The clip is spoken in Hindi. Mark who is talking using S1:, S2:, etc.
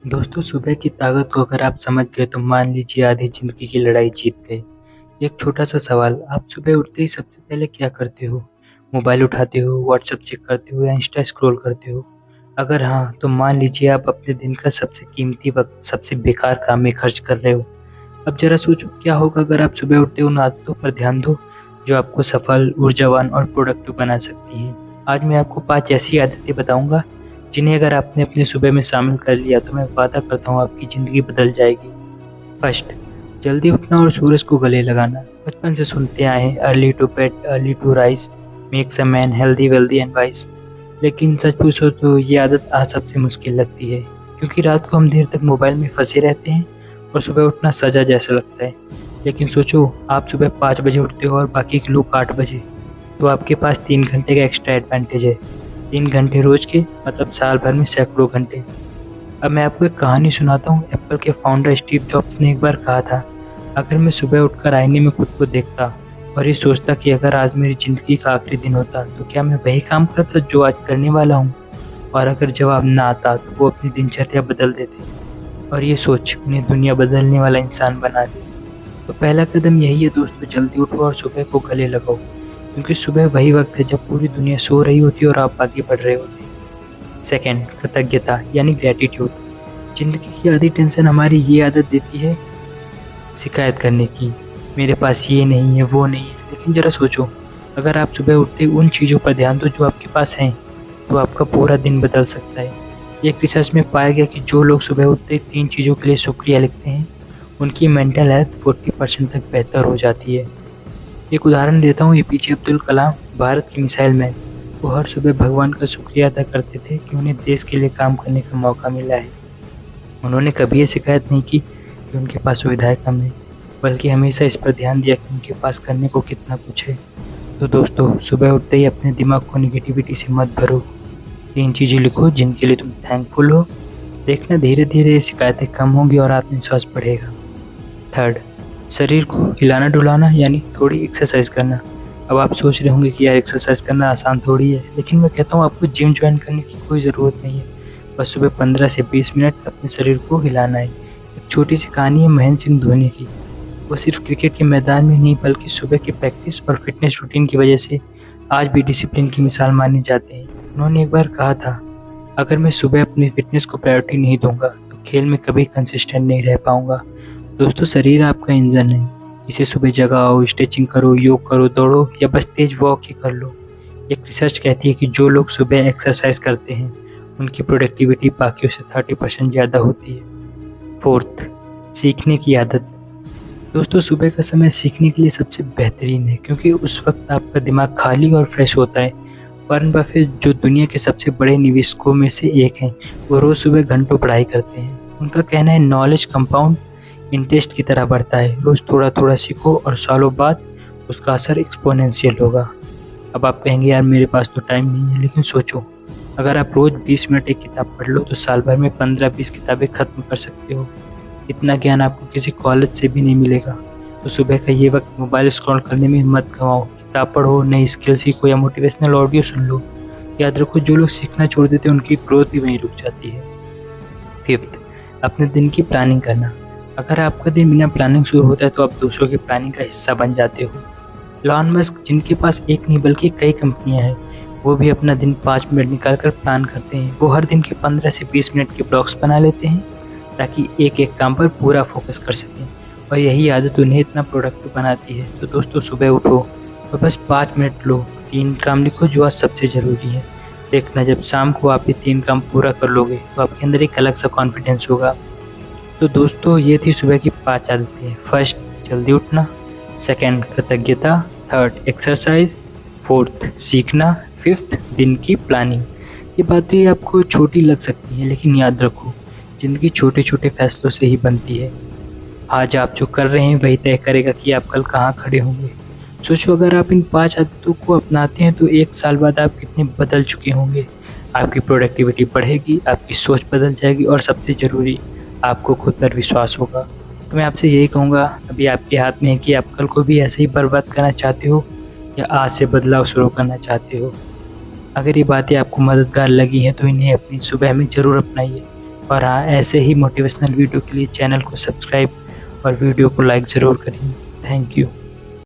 S1: दोस्तों, सुबह की ताकत को अगर आप समझ गए तो मान लीजिए आधी जिंदगी की लड़ाई जीत गए। एक छोटा सा सवाल, आप सुबह उठते ही सबसे पहले क्या करते हो? मोबाइल उठाते हो, व्हाट्सएप चेक करते हो या इंस्टा स्क्रॉल करते हो? अगर हाँ, तो मान लीजिए आप अपने दिन का सबसे कीमती वक्त सबसे बेकार काम में खर्च कर रहे हो। अब जरा सोचो क्या होगा अगर आप सुबह उठते उन आदतों पर ध्यान दो जो आपको सफल, ऊर्जावान और प्रोडक्टिव बना सकती हैं। आज मैं आपको 5 ऐसी आदतें बताऊंगा जिन्हें अगर आपने अपने सुबह में शामिल कर लिया तो मैं वादा करता हूँ आपकी ज़िंदगी बदल जाएगी। फर्स्ट, जल्दी उठना और सूरज को गले लगाना। बचपन से सुनते आए हैं early to bed early to rise makes a man healthy wealthy and wise. लेकिन सच पूछो तो ये आदत आज सबसे मुश्किल लगती है, क्योंकि रात को हम देर तक मोबाइल में फंसे रहते हैं और सुबह उठना सजा जैसा लगता है। लेकिन सोचो, आप सुबह 5 बजे उठते हो और बाकी के लोग 8 बजे, तो आपके पास 3 घंटे का एक्स्ट्रा एडवांटेज है। 3 घंटे रोज के मतलब साल भर में सैकड़ों घंटे। अब मैं आपको एक कहानी सुनाता हूँ। एप्पल के फाउंडर स्टीव जॉब्स ने एक बार कहा था, अगर मैं सुबह उठकर आईने में खुद को देखता और ये सोचता कि अगर आज मेरी ज़िंदगी का आखिरी दिन होता तो क्या मैं वही काम करता जो आज करने वाला हूँ? और अगर जवाब ना आता तो वो अपनी दिनचर्या बदल देते और ये सोच उन्हें दुनिया बदलने वाला इंसान बना दे। तो पहला कदम यही है दोस्तों, जल्दी उठो और सुबह को गले लगाओ, क्योंकि सुबह वही वक्त है जब पूरी दुनिया सो रही होती है और आप आगे बढ़ रहे होते हैं। सेकंड, कृतज्ञता यानी ग्रैटिट्यूड। जिंदगी की आधी टेंशन हमारी ये आदत देती है शिकायत करने की, मेरे पास ये नहीं है वो नहीं है। लेकिन ज़रा सोचो, अगर आप सुबह उठते उन चीज़ों पर ध्यान दो जो आपके पास हैं, तो आपका पूरा दिन बदल सकता है। एक रिसर्च में पाया गया कि जो लोग सुबह उठते 3 चीज़ों के लिए शुक्रिया लिखते हैं, उनकी मेंटल हेल्थ 40% तक बेहतर हो जाती है। एक उदाहरण देता हूँ, एपीजे अब्दुल कलाम भारत की मिसाइल मैन, वो हर सुबह भगवान का शुक्रिया अदा करते थे कि उन्हें देश के लिए काम करने का मौका मिला है। उन्होंने कभी ये शिकायत नहीं की कि उनके पास सुविधाएं कम हैं, बल्कि हमेशा इस पर ध्यान दिया कि उनके पास करने को कितना कुछ है। तो दोस्तों, सुबह उठते ही अपने दिमाग को नेगेटिविटी से मत भरो। 3 चीज़ें लिखो जिनके लिए तुम थैंकफुल हो। देखना धीरे धीरे ये शिकायतें कम होंगी और आत्मविश्वास बढ़ेगा। थर्ड, शरीर को हिलाना डुलाना यानी थोड़ी एक्सरसाइज करना। अब आप सोच रहे होंगे कि यार एक्सरसाइज करना आसान थोड़ी है, लेकिन मैं कहता हूँ आपको जिम ज्वाइन करने की कोई ज़रूरत नहीं है। बस सुबह 15 से 20 मिनट अपने शरीर को हिलाना है। एक छोटी सी कहानी है महेंद्र सिंह धोनी की। वो सिर्फ क्रिकेट के मैदान में नहीं बल्कि सुबह की प्रैक्टिस और फिटनेस रूटीन की वजह से आज भी डिसिप्लिन की मिसाल माने जाते हैं। उन्होंने एक बार कहा था, अगर मैं सुबह अपनी फिटनेस को प्रायोरिटी नहीं दूंगा तो खेल में कभी कंसिस्टेंट नहीं रह पाऊंगा। दोस्तों, शरीर आपका इंजन है, इसे सुबह जगाओ, स्ट्रेचिंग करो, योग करो, दौड़ो या बस तेज वॉक ही कर लो। एक रिसर्च कहती है कि जो लोग सुबह एक्सरसाइज करते हैं उनकी प्रोडक्टिविटी बाकियों से 30% ज़्यादा होती है। फोर्थ, सीखने की आदत। दोस्तों, सुबह का समय सीखने के लिए सबसे बेहतरीन है, क्योंकि उस वक्त आपका दिमाग खाली और फ्रेश होता है। वॉरेन बफेट, जो दुनिया के सबसे बड़े निवेशकों में से एक हैं, वो रोज़ सुबह घंटों पढ़ाई करते हैं। उनका कहना है, नॉलेज कंपाउंड इंटरेस्ट की तरह बढ़ता है। रोज़ थोड़ा थोड़ा सीखो और सालों बाद उसका असर एक्सपोनेंशियल होगा। अब आप कहेंगे यार मेरे पास तो टाइम नहीं है, लेकिन सोचो, अगर आप रोज़ 20 मिनट एक किताब पढ़ लो तो साल भर में 15-20 किताबें ख़त्म कर सकते हो। इतना ज्ञान आपको किसी कॉलेज से भी नहीं मिलेगा। तो सुबह का ये वक्त मोबाइल स्क्रॉल करने में मत गंवाओ। किताब पढ़ो, नई स्किल सीखो या मोटिवेशनल ऑडियो सुन लो। याद रखो, जो लोग सीखना छोड़ देते हैं उनकी ग्रोथ भी वहीं रुक जाती है। फिफ्थ, अपने दिन की प्लानिंग करना। अगर आपका दिन बिना प्लानिंग शुरू होता है तो आप दूसरों की प्लानिंग का हिस्सा बन जाते हो। एलन मस्क, जिनके पास एक नहीं बल्कि कई कंपनियां हैं, वो भी अपना दिन 5 मिनट निकाल कर प्लान करते हैं। वो हर दिन के 15 से 20 मिनट के ब्लॉक्स बना लेते हैं ताकि एक एक काम पर पूरा फोकस कर सकें, और यही आदत उन्हें इतना प्रोडक्टिव बनाती है। तो दोस्तों, सुबह उठो और बस 5 मिनट लो, 3 काम लिखो जो आज सबसे ज़रूरी है। देखना, जब शाम को आप ये 3 काम पूरा कर लोगे तो आपके अंदर एक अलग सा कॉन्फिडेंस होगा। तो दोस्तों, ये थी सुबह की 5 आदतें। फर्स्ट, जल्दी उठना। सेकंड, कृतज्ञता। Third, exercise. फोर्थ, सीखना। फिफ्थ, दिन की प्लानिंग। ये बातें आपको छोटी लग सकती हैं, लेकिन याद रखो, ज़िंदगी छोटे छोटे फैसलों से ही बनती है। आज आप जो कर रहे हैं वही तय करेगा कि आप कल कहाँ खड़े होंगे। सोचो, अगर आप इन 5 आदतों को अपनाते हैं तो 1 साल बाद आप कितने बदल चुके होंगे। आपकी प्रोडक्टिविटी बढ़ेगी, आपकी सोच बदल जाएगी और सबसे ज़रूरी, आपको खुद पर विश्वास होगा। तो मैं आपसे यही कहूँगा, अभी आपके हाथ में है कि आप कल को भी ऐसे ही बर्बाद करना चाहते हो या आज से बदलाव शुरू करना चाहते हो। अगर ये बातें आपको मददगार लगी हैं तो इन्हें अपनी सुबह में ज़रूर अपनाइए और हाँ, ऐसे ही मोटिवेशनल वीडियो के लिए चैनल को सब्सक्राइब और वीडियो को लाइक ज़रूर करें। Thank you.